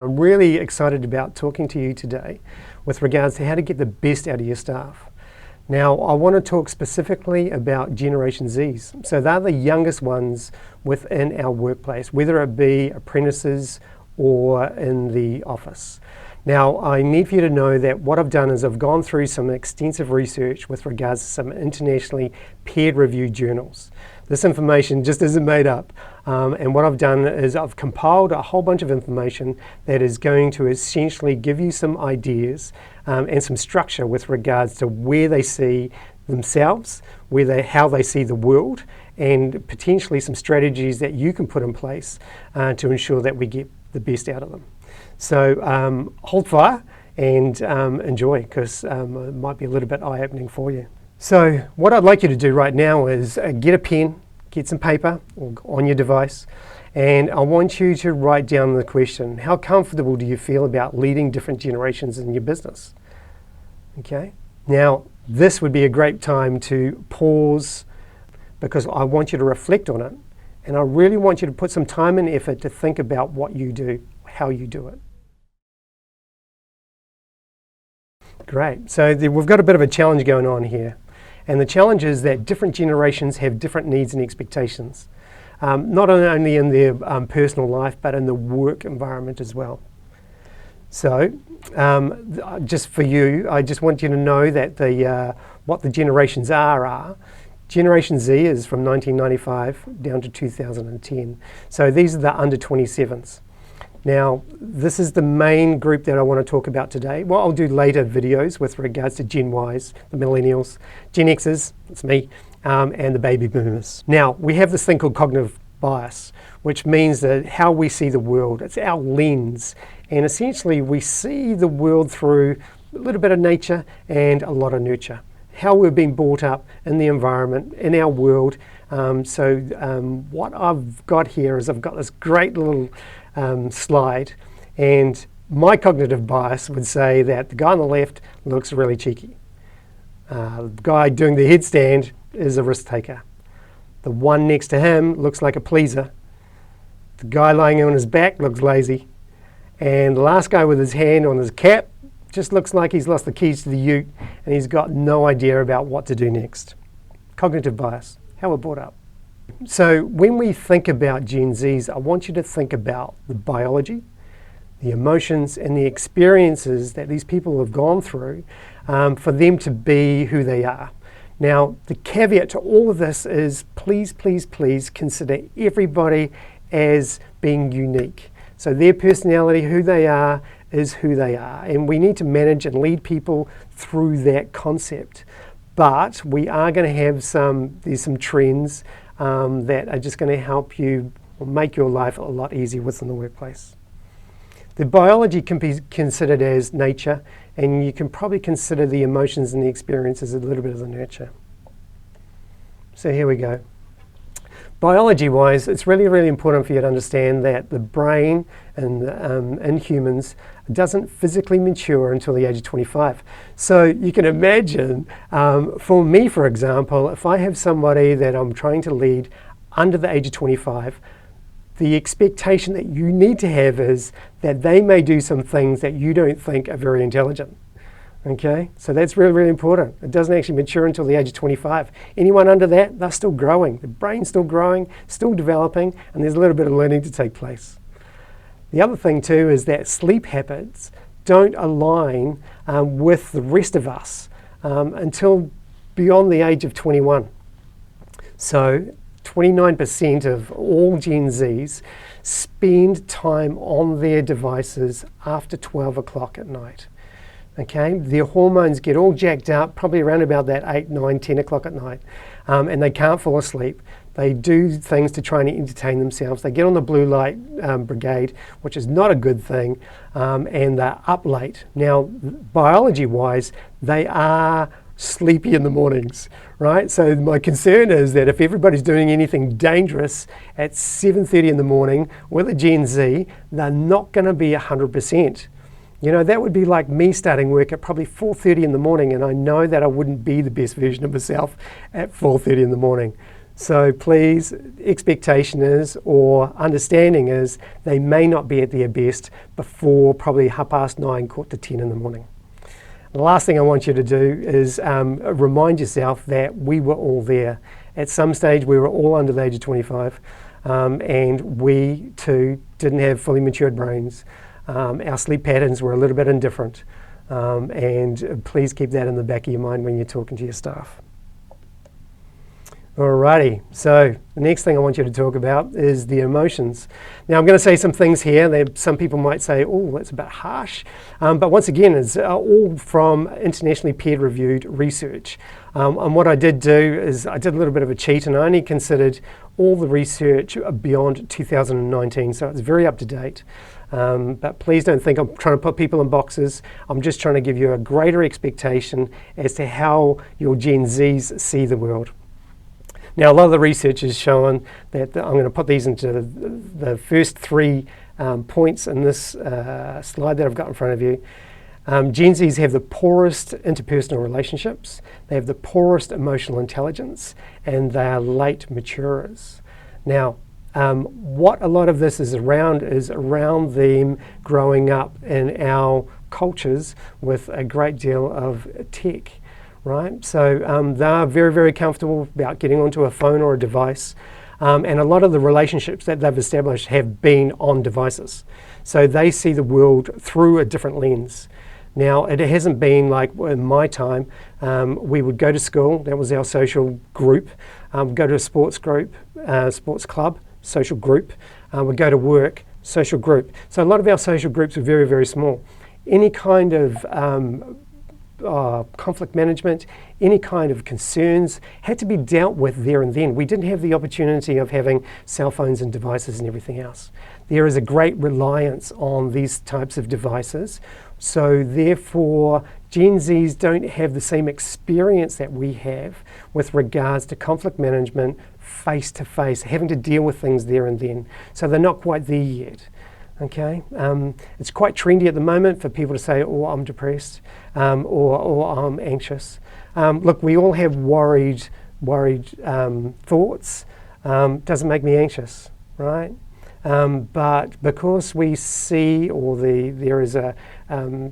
I'm really excited about talking to you today with regards to how to get the best out of your staff. Now, I want to talk specifically about Generation Zs. So they're the youngest ones within our workplace, whether it be apprentices or in the office. Now, I need for you to know that what I've done is I've gone through some extensive research with regards to some internationally peer-reviewed journals. This information just isn't made up. And what I've done is I've compiled a whole bunch of information that is going to essentially give you some ideas and some structure with regards to where they see themselves, how they see the world, and potentially some strategies that you can put in place to ensure that we get the best out of them. So hold fire and enjoy, because it might be a little bit eye-opening for you. So what I'd like you to do right now is get a pen, get some paper on your device, and I want you to write down the question: how comfortable do you feel about leading different generations in your business? Okay. Now, this would be a great time to pause, because I want you to reflect on it, and I really want you to put some time and effort to think about what you do, how you do it. Great. So we've got a bit of a challenge going on here. And the challenge is that different generations have different needs and expectations, not only in their personal life, but in the work environment as well. So just for you, I just want you to know that what the generations are. Generation Z is from 1995 down to 2010. So these are the under 27s. Now, this is the main group that I want to talk about today. Well, I'll do later videos with regards to Gen Ys, the millennials, Gen Xs, that's me, and the baby boomers. Now, we have this thing called cognitive bias, which means that how we see the world, it's our lens. And essentially, we see the world through a little bit of nature and a lot of nurture. How we've been brought up in the environment, in our world. What I've got here is I've got this great little slide, and my cognitive bias would say that the guy on the left looks really cheeky. The guy doing the headstand is a risk taker. The one next to him looks like a pleaser. The guy lying on his back looks lazy. And the last guy with his hand on his cap just looks like he's lost the keys to the ute and he's got no idea about what to do next. Cognitive bias, how we're brought up. So when we think about Gen Zs, I want you to think about the biology, the emotions, and the experiences that these people have gone through for them to be who they are. Now, the caveat to all of this is please, please, please consider everybody as being unique. So their personality, who they are, is who they are. And we need to manage and lead people through that concept. But we are going to have there's some trends that are just going to help you or make your life a lot easier within the workplace. The biology can be considered as nature, and you can probably consider the emotions and the experiences a little bit of the nurture. So here we go. Biology-wise, it's really, really important for you to understand that the brain in humans doesn't physically mature until the age of 25. So you can imagine, for me, for example, if I have somebody that I'm trying to lead under the age of 25, the expectation that you need to have is that they may do some things that you don't think are very intelligent. Okay, so that's really, really important. It doesn't actually mature until the age of 25. Anyone under that, they're still growing. The brain's still growing, still developing, and there's a little bit of learning to take place. The other thing too is that sleep habits don't align with the rest of us until beyond the age of 21. So 29% of all Gen Zs spend time on their devices after 12 o'clock at night. Okay, their hormones get all jacked up probably around about that 8, 9, 10 o'clock at night, and they can't fall asleep. They do things to try and entertain themselves. They get on the blue light brigade, which is not a good thing, and they're up late. Now, biology-wise, they are sleepy in the mornings, right? So my concern is that if everybody's doing anything dangerous at 7:30 in the morning with a Gen Z, they're not going to be 100%. You know, that would be like me starting work at probably 4:30 in the morning, and I know that I wouldn't be the best version of myself at 4:30 in the morning. So please, expectation is, or understanding is, they may not be at their best before probably 9:30, 10 in the morning. The last thing I want you to do is remind yourself that we were all there. At some stage, we were all under the age of 25, and we too didn't have fully matured brains. Our sleep patterns were a little bit indifferent, and please keep that in the back of your mind when you're talking to your staff. Alrighty, so the next thing I want you to talk about is the emotions. Now I'm going to say some things here that some people might say, oh, that's a bit harsh, but once again, it's all from internationally peer-reviewed research. And what I did do is I did a little bit of a cheat, and I only considered all the research beyond 2019, so it's very up to date. But please don't think I'm trying to put people in boxes. I'm just trying to give you a greater expectation as to how your Gen Zs see the world. Now, a lot of the research is showing that I'm going to put these into the first 3 points in this slide that I've got in front of you. Gen Zs have the poorest interpersonal relationships, they have the poorest emotional intelligence, and they are late maturers. Now, what a lot of this is around them growing up in our cultures with a great deal of tech. Right, so they're very, very comfortable about getting onto a phone or a device, and a lot of the relationships that they've established have been on devices. So they see the world through a different lens. Now, it hasn't been like in my time. We would go to school, that was our social group, go to a sports group, sports club, social group, we'd go to work, social group. So a lot of our social groups were very, very small. Any kind of conflict management, any kind of concerns had to be dealt with there and then. We didn't have the opportunity of having cell phones and devices and everything else. There is a great reliance on these types of devices, so therefore Gen Zs don't have the same experience that we have with regards to conflict management face to face, having to deal with things there and then. So they're not quite there yet. Okay, it's quite trendy at the moment for people to say, oh, I'm depressed, or I'm anxious. Look, we all have worried thoughts. Doesn't make me anxious, right? But because we see, or there is a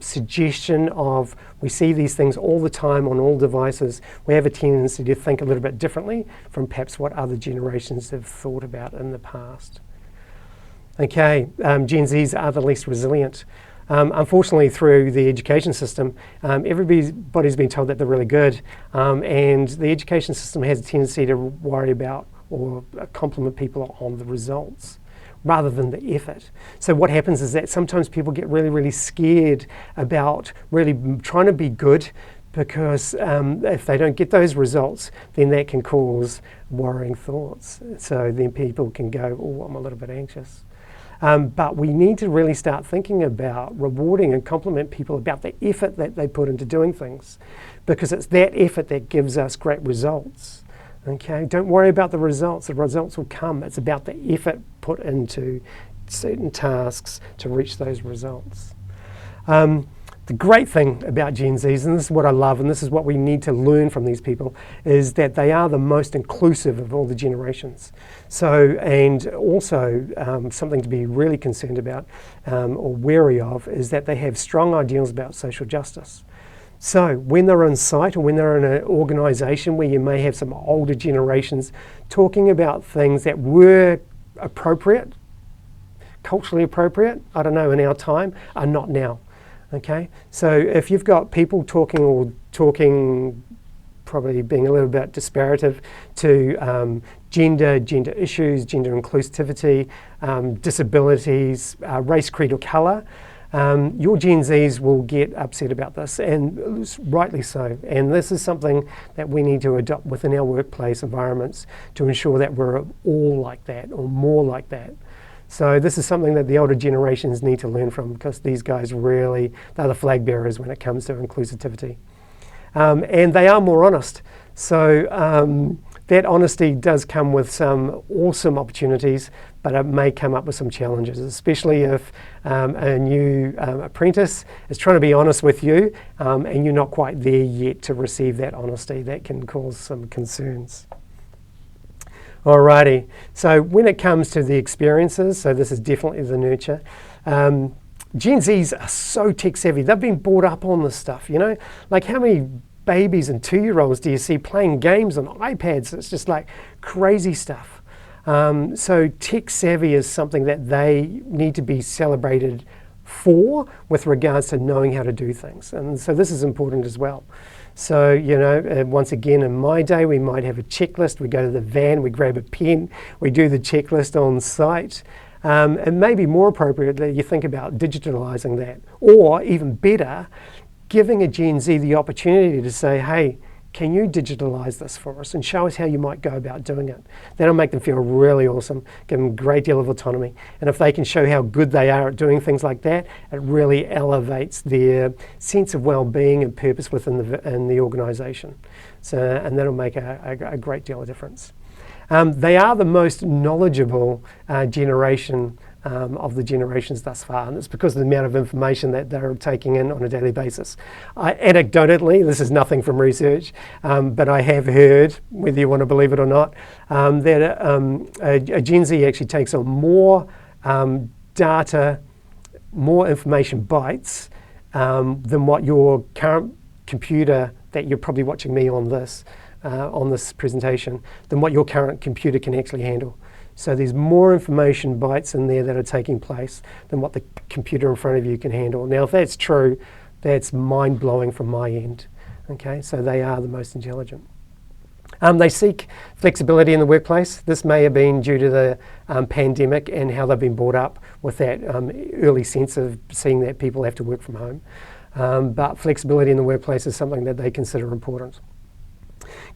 suggestion of, we see these things all the time on all devices, we have a tendency to think a little bit differently from perhaps what other generations have thought about in the past. Okay, Gen Zs are the least resilient. Unfortunately, through the education system, everybody's been told that they're really good, and the education system has a tendency to worry about or compliment people on the results rather than the effort. So what happens is that sometimes people get really, really scared about really trying to be good, because if they don't get those results, then that can cause worrying thoughts. So then people can go, oh, I'm a little bit anxious. But we need to really start thinking about rewarding and compliment people about the effort that they put into doing things, because it's that effort that gives us great results. Okay, don't worry about the results will come. It's about the effort put into certain tasks to reach those results. The great thing about Gen Zs, and this is what I love, and this is what we need to learn from these people, is that they are the most inclusive of all the generations. So, and also something to be really concerned about or wary of is that they have strong ideals about social justice. So when they're on site, or when they're in an organisation where you may have some older generations talking about things that were appropriate, culturally appropriate, I don't know, in our time, are not now. Okay, so if you've got people talking probably being a little bit disparative to gender issues, gender inclusivity, disabilities, race, creed or colour, your Gen Zs will get upset about this, and rightly so. And this is something that we need to adopt within our workplace environments to ensure that we're all like that, or more like that. So this is something that the older generations need to learn from, because these guys really, they're the flag bearers when it comes to inclusivity. And they are more honest. So that honesty does come with some awesome opportunities, but it may come up with some challenges, especially if a new apprentice is trying to be honest with you and you're not quite there yet to receive that honesty. That can cause some concerns. Alrighty, so when it comes to the experiences, so this is definitely the nurture. Gen Zs are so tech savvy. They've been brought up on this stuff, you know? Like how many babies and 2-year-olds do you see playing games on iPads? It's just like crazy stuff. So tech savvy is something that they need to be celebrated for with regards to knowing how to do things. And so this is important as well. So, you know, once again, in my day, we might have a checklist. We go to the van, we grab a pen, we do the checklist on site. And maybe more appropriately, you think about digitalizing that. Or even better, giving a Gen Z the opportunity to say, hey, can you digitalize this for us and show us how you might go about doing it? That'll make them feel really awesome, give them a great deal of autonomy. And if they can show how good they are at doing things like that, it really elevates their sense of well-being and purpose within the organization. So, and that'll make a great deal of difference. They are the most knowledgeable generation of the generations thus far, and it's because of the amount of information that they're taking in on a daily basis. Anecdotally, this is nothing from research, but I have heard, whether you want to believe it or not, that a Gen Z actually takes on more data, more information bytes than what your current computer that you're probably watching me on this presentation, than what your current computer can actually handle. So there's more information bytes in there that are taking place than what the computer in front of you can handle. Now, if that's true, that's mind-blowing from my end. Okay, so they are the most intelligent. They seek flexibility in the workplace. This may have been due to the pandemic and how they've been brought up with that early sense of seeing that people have to work from home. But flexibility in the workplace is something that they consider important.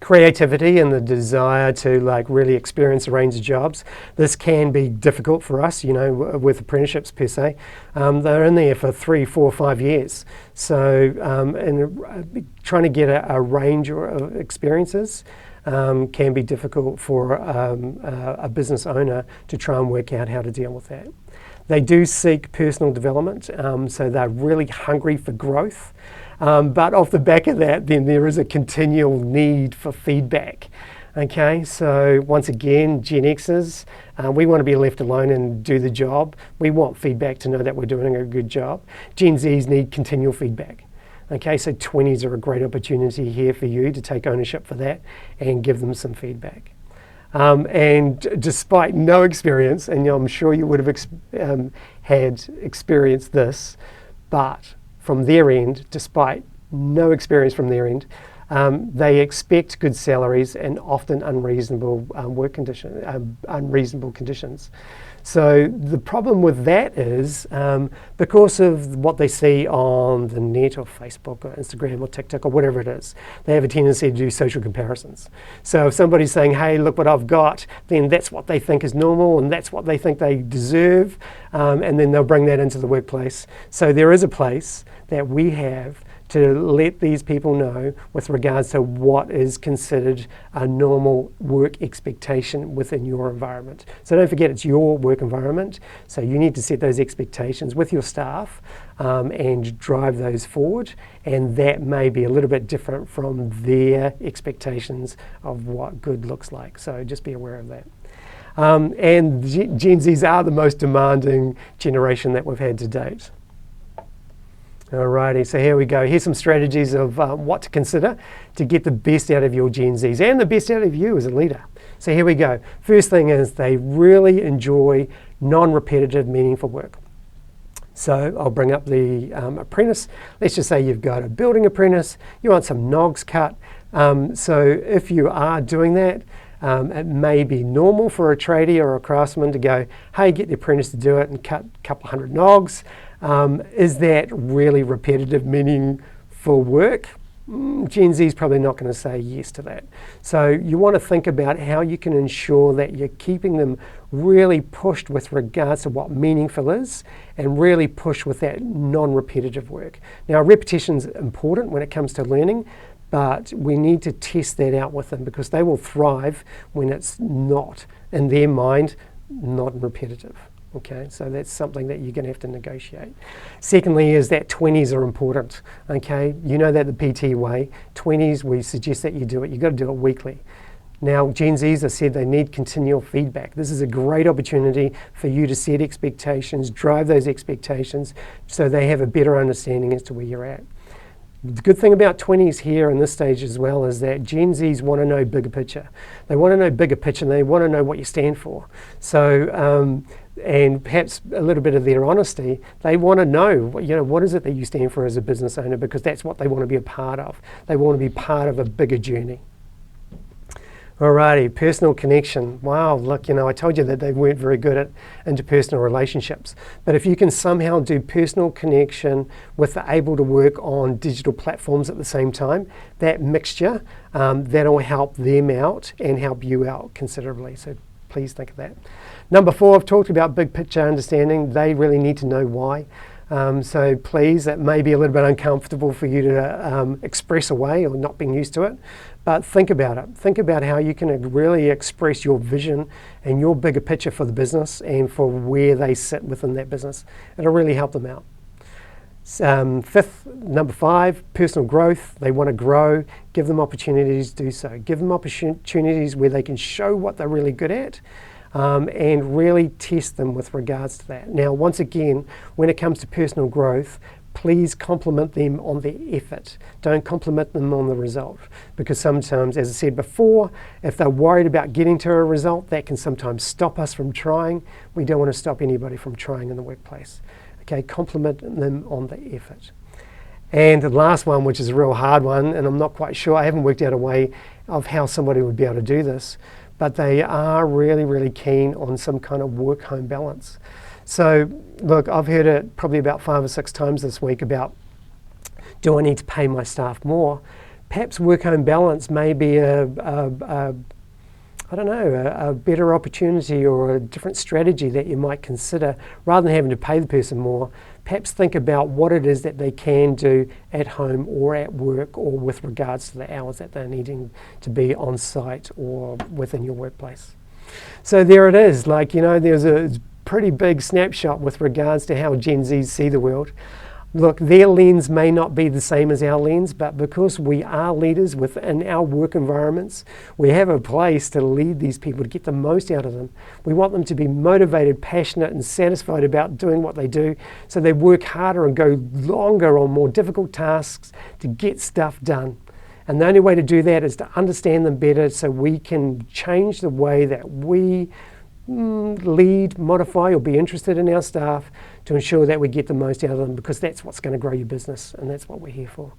Creativity and the desire to like really experience a range of jobs. This can be difficult for us, you know, with apprenticeships per se. They're in there for 3, 4, 5 years. So and trying to get a range of experiences can be difficult for a business owner to try and work out how to deal with that. They do seek personal development, so they're really hungry for growth. But off the back of that, then there is a continual need for feedback. Okay, so once again, Gen Xers, we want to be left alone and do the job. We want feedback to know that we're doing a good job. Gen Zs need continual feedback. Okay, so 20s are a great opportunity here for you to take ownership for that and give them some feedback. And despite no experience, and I'm sure you would have had experienced this, but from their end, despite no experience from their end, they expect good salaries and often unreasonable unreasonable conditions. So the problem with that is because of what they see on the net or Facebook or Instagram or TikTok or whatever it is, they have a tendency to do social comparisons. So if somebody's saying, hey, look what I've got, then that's what they think is normal and that's what they think they deserve, and then they'll bring that into the workplace. So there is a place that we have to let these people know with regards to what is considered a normal work expectation within your environment. So don't forget, it's your work environment, so you need to set those expectations with your staff and drive those forward, and that may be a little bit different from their expectations of what good looks like, so just be aware of that. And Gen Zs are the most demanding generation that we've had to date. Alrighty, so here we go. Here's some strategies of what to consider to get the best out of your Gen Zs and the best out of you as a leader. So here we go. First thing is they really enjoy non-repetitive, meaningful work. So I'll bring up the apprentice. Let's just say you've got a building apprentice, you want some nogs cut. So if you are doing that, it may be normal for a tradie or a craftsman to go, hey, get the apprentice to do it and cut a couple hundred nogs. Is that really repetitive, meaningful work? Gen Z is probably not going to say yes to that. So you want to think about how you can ensure that you're keeping them really pushed with regards to what meaningful is and really push with that non-repetitive work. Now, repetition is important when it comes to learning, but we need to test that out with them because they will thrive when it's not, in their mind, not repetitive. Okay, so that's something that you're going to have to negotiate. Secondly is that 20s are important. Okay, you know that the PT way, 20s we suggest that you do it. You've got to do it weekly. Now, Gen Zs have said they need continual feedback. This is a great opportunity for you to set expectations, drive those expectations so they have a better understanding as to where you're at. The good thing about 20s here in this stage as well is that Gen Zs want to know bigger picture. They want to know bigger picture and they want to know what you stand for. So, and perhaps a little bit of their honesty, they want to know, what is it that you stand for as a business owner, because that's what they want to be a part of. They want to be part of a bigger journey. Alrighty, personal connection. Wow, look, I told you that they weren't very good at interpersonal relationships. But if you can somehow do personal connection with able to work on digital platforms at the same time, that mixture, that'll help them out and help you out considerably. So please think of that. Number 4, I've talked about big picture understanding. They really need to know why. So please, that may be a little bit uncomfortable for you to express away or not being used to it, but think about it. Think about how you can really express your vision and your bigger picture for the business and for where they sit within that business. It'll really help them out. Number 5, personal growth. They want to grow. Give them opportunities to do so. Give them opportunities where they can show what they're really good at. And really test them with regards to that. Now, once again, when it comes to personal growth, please compliment them on their effort. Don't compliment them on the result, because sometimes, as I said before, if they're worried about getting to a result, that can sometimes stop us from trying. We don't want to stop anybody from trying in the workplace. Okay, compliment them on the effort. And the last one, which is a real hard one, and I'm not quite sure, I haven't worked out a way of how somebody would be able to do this, but they are really, really keen on some kind of work-home balance. So, look, I've heard it probably about 5 or 6 times this week about, do I need to pay my staff more? Perhaps work-home balance may be a better opportunity or a different strategy that you might consider. Rather than having to pay the person more, perhaps think about what it is that they can do at home or at work or with regards to the hours that they're needing to be on site or within your workplace. So there it is. There's a pretty big snapshot with regards to how Gen Zs see the world. Look, their lens may not be the same as our lens, but because we are leaders within our work environments, we have a place to lead these people to get the most out of them. We want them to be motivated, passionate, and satisfied about doing what they do, so they work harder and go longer on more difficult tasks to get stuff done. And the only way to do that is to understand them better so we can change the way that we lead, modify, or be interested in our staff to ensure that we get the most out of them, because that's what's going to grow your business and that's what we're here for.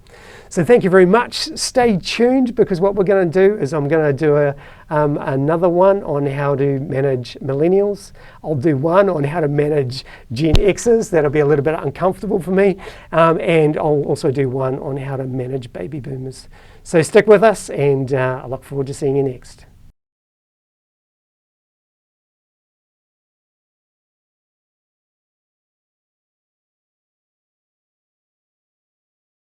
So thank you very much. Stay tuned, because what we're going to do is I'm going to do another one on how to manage millennials. I'll do one on how to manage Gen Xers. That'll be a little bit uncomfortable for me. And I'll also do one on how to manage baby boomers. So stick with us, and I look forward to seeing you next.